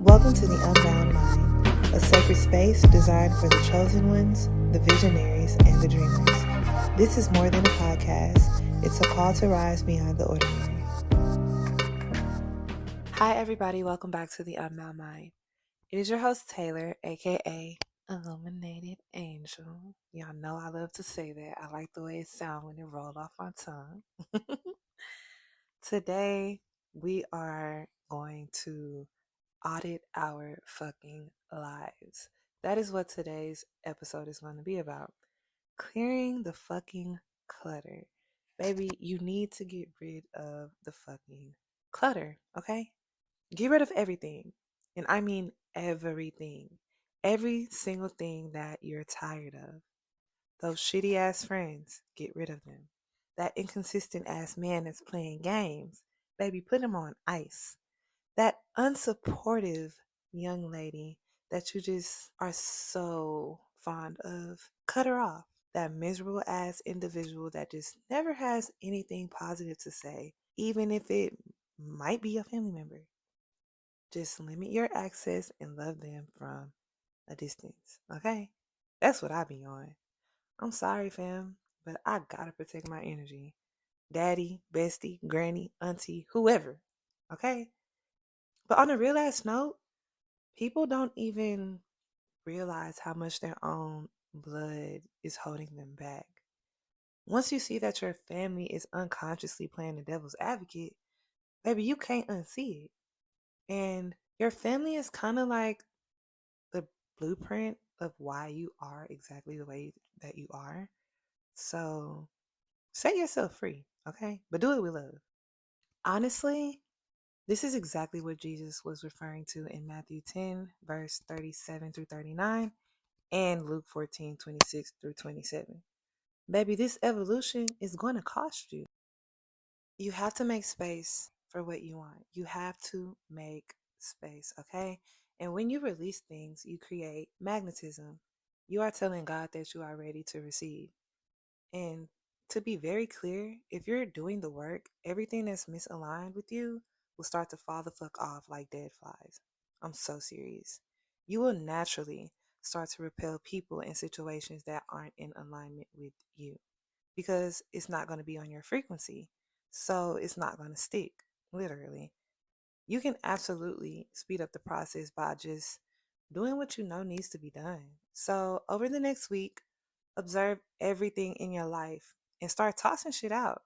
Welcome to the Unbound Mind, a sacred space designed for the chosen ones, the visionaries, and the dreamers. This is more than a podcast, it's a call to rise beyond the ordinary. Hi, everybody. Welcome back to the Unbound Mind. It is your host, Taylor, aka Illuminated Angel. Y'all know I love to say that. I like the way it sounds when it rolled off my tongue. Today, we are going to audit our fucking lives. That is what today's episode is going to be about. Clearing the fucking clutter. Baby, you need to get rid of the fucking clutter, okay? Get rid of everything. And I mean everything. Every single thing that you're tired of. Those shitty ass friends, get rid of them. That inconsistent ass man that's playing games, baby, put him on ice. That unsupportive young lady that you just are so fond of, cut her off. That miserable ass individual that just never has anything positive to say, even if it might be a family member. Just limit your access and love them from a distance, okay? That's what I be on. I'm sorry, fam, but I gotta protect my energy. Daddy, bestie, granny, auntie, whoever, okay? But on a real ass note, people don't even realize how much their own blood is holding them back. Once you see that your family is unconsciously playing the devil's advocate, baby, you can't unsee it. And your family is kind of like the blueprint of why you are exactly the way that you are. So set yourself free, okay? But do it with love. Honestly, this is exactly what Jesus was referring to in Matthew 10, verse 37 through 39, and Luke 14, 26 through 27. Baby, this evolution is going to cost you. You have to make space for what you want. You have to make space, okay? And when you release things, you create magnetism. You are telling God that you are ready to receive. And to be very clear, if you're doing the work, everything that's misaligned with you will start to fall the fuck off like dead flies. I'm so serious. You will naturally start to repel people and situations that aren't in alignment with you because it's not going to be on your frequency. So it's not going to stick, literally. You can absolutely speed up the process by just doing what you know needs to be done. So over the next week, observe everything in your life and start tossing shit out.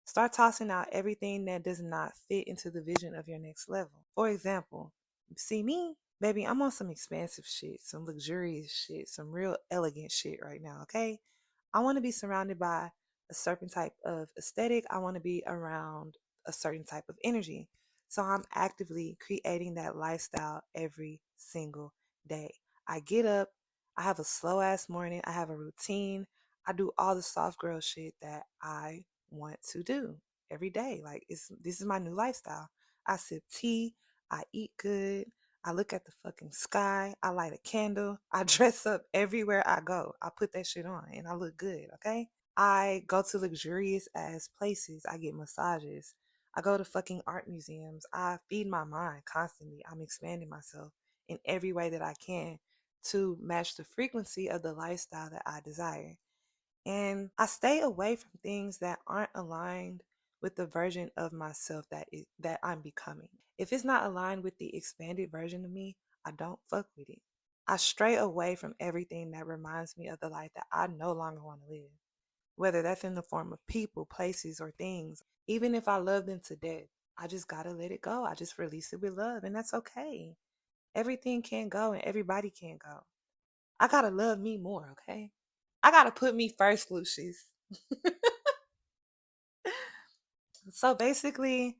Start tossing out everything that does not fit into the vision of your next level. For example, see me, baby, I'm on some expensive shit, some luxurious shit, some real elegant shit right now, okay? I want to be surrounded by a certain type of aesthetic. I want to be around a certain type of energy. So I'm actively creating that lifestyle every single day. I get up, I have a slow ass morning, I have a routine, I do all the soft girl shit that I want to do every day. Like this is my new lifestyle. I sip tea, I eat good, I look at the fucking sky, I light a candle, I dress up everywhere I go. I put that shit on and I look good, okay? I go to luxurious ass places. I get massages. I go to fucking art museums. I feed my mind constantly. I'm expanding myself in every way that I can to match the frequency of the lifestyle that I desire. And I stay away from things that aren't aligned with the version of myself that I'm becoming. If it's not aligned with the expanded version of me, I don't fuck with it. I stray away from everything that reminds me of the life that I no longer want to live, whether that's in the form of people, places, or things. Even if I love them to death, I just gotta let it go. I just release it with love, and that's okay. Everything can go and everybody can go. I gotta love me more, okay? I gotta put me first, Lucius. So basically,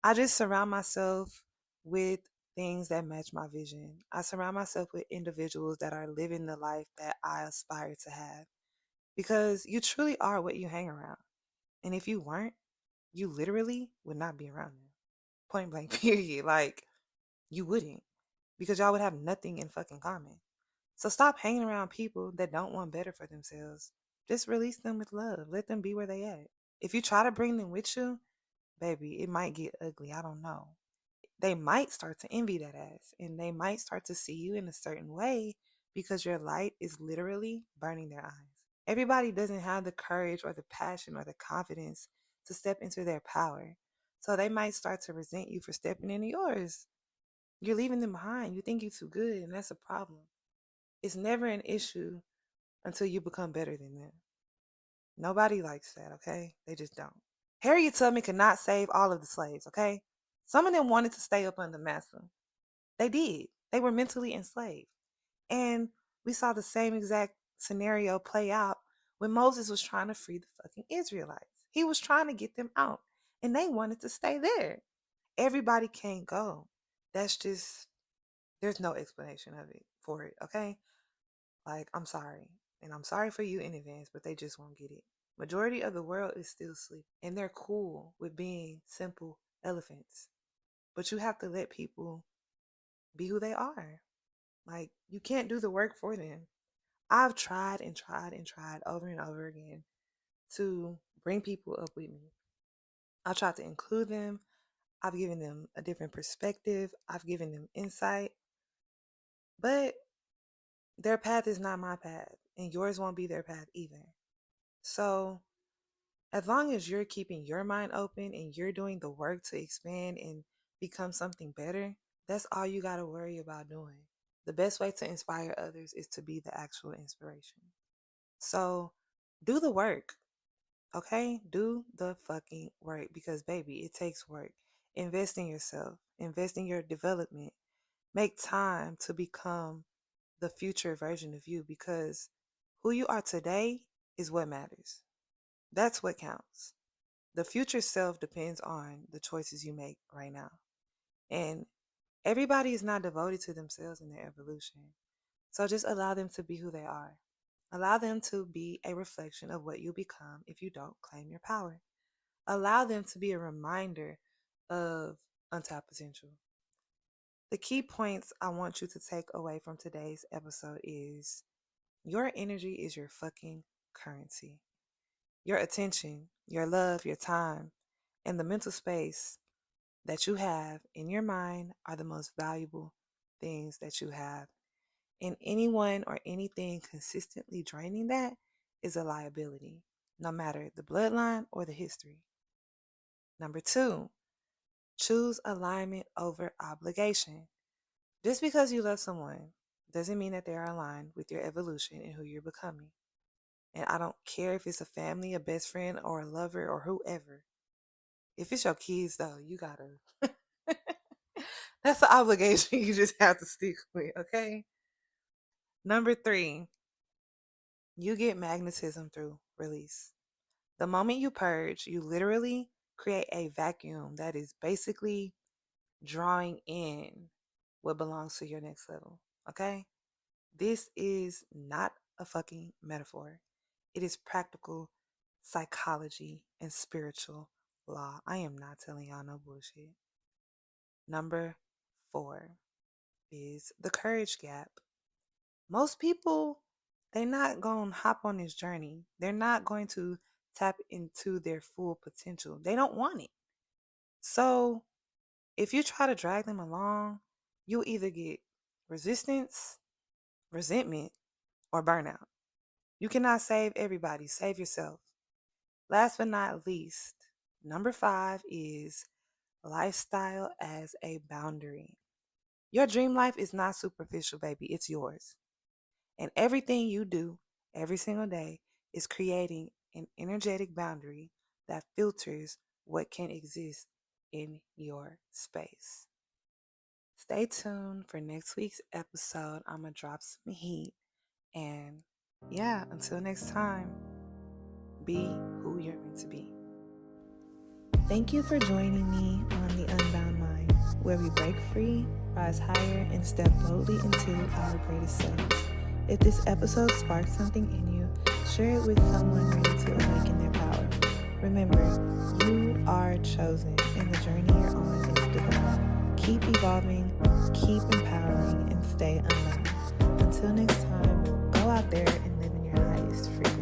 I just surround myself with things that match my vision. I surround myself with individuals that are living the life that I aspire to have because you truly are what you hang around. And if you weren't, you literally would not be around them. Point blank, period. Like, you wouldn't because y'all would have nothing in fucking common. So stop hanging around people that don't want better for themselves. Just release them with love. Let them be where they at. If you try to bring them with you, baby, it might get ugly. I don't know. they might start to envy that ass, and they might start to see you in a certain way because your light is literally burning their eyes. Everybody doesn't have the courage or the passion or the confidence to step into their power. So they might start to resent you for stepping into yours. You're leaving them behind. You think you're too good, and that's a problem. It's never an issue until you become better than them. Nobody likes that, okay? They just don't. Harriet Tubman could not save all of the slaves, okay? Some of them wanted to stay up under massa. They did. They were mentally enslaved. And we saw the same exact scenario play out when Moses was trying to free the fucking Israelites. He was trying to get them out, and they wanted to stay there. Everybody can't go. That's just, there's no explanation of it for it, okay? Like, I'm sorry. And I'm sorry for you in advance, but they just won't get it. Majority of the world is still asleep, and they're cool with being simple elephants. But you have to let people be who they are. Like, you can't do the work for them. I've tried and tried and tried over and over again to bring people up with me. I've tried to include them. I've given them a different perspective. I've given them insight. But their path is not my path, and yours won't be their path either. So, as long as you're keeping your mind open and you're doing the work to expand and become something better, that's all you got to worry about doing. The best way to inspire others is to be the actual inspiration. So do the work, okay? Do the fucking work because, baby, it takes work. Invest in yourself, invest in your development. Make time to become the future version of you because who you are today is what matters. That's what counts. The future self depends on the choices you make right now. And everybody is not devoted to themselves in their evolution. So just allow them to be who they are. Allow them to be a reflection of what you become if you don't claim your power. Allow them to be a reminder of untapped potential. The key points I want you to take away from today's episode is your energy is your fucking currency. Your attention, your love, your time, and the mental space that you have in your mind are the most valuable things that you have. And anyone or anything consistently draining that is a liability, no matter the bloodline or the history. Number 2, choose alignment over obligation. Just because you love someone doesn't mean that they are aligned with your evolution and who you're becoming. And I don't care if it's a family, a best friend, or a lover, or whoever. If it's your kids, though, you gotta. That's the obligation you just have to stick with, okay? Number 3, you get magnetism through release. The moment you purge, you literally create a vacuum that is basically drawing in what belongs to your next level, okay? This is not a fucking metaphor. It is practical psychology and spiritual law. I am not telling y'all no bullshit. Number 4 is the courage gap. Most people, they're not going to hop on this journey. They're not going to tap into their full potential. They don't want it. So if you try to drag them along, you'll either get resistance, resentment, or burnout. You cannot save everybody. Save yourself. Last but not least, number 5 is lifestyle as a boundary. Your dream life is not superficial, baby. It's yours. And everything you do every single day is creating an energetic boundary that filters what can exist in your space. Stay tuned for next week's episode. I'm going to drop some heat. And yeah, until next time, be who you're meant to be. Thank you for joining me on The Unbound Mind, where we break free, rise higher, and step boldly into our greatest selves. If this episode sparked something in you, share it with someone ready to awaken their power. Remember, you are chosen, and the journey you're on is divine. Keep evolving, keep empowering, and stay unbound. Until next time, go out there and live in your highest freedom.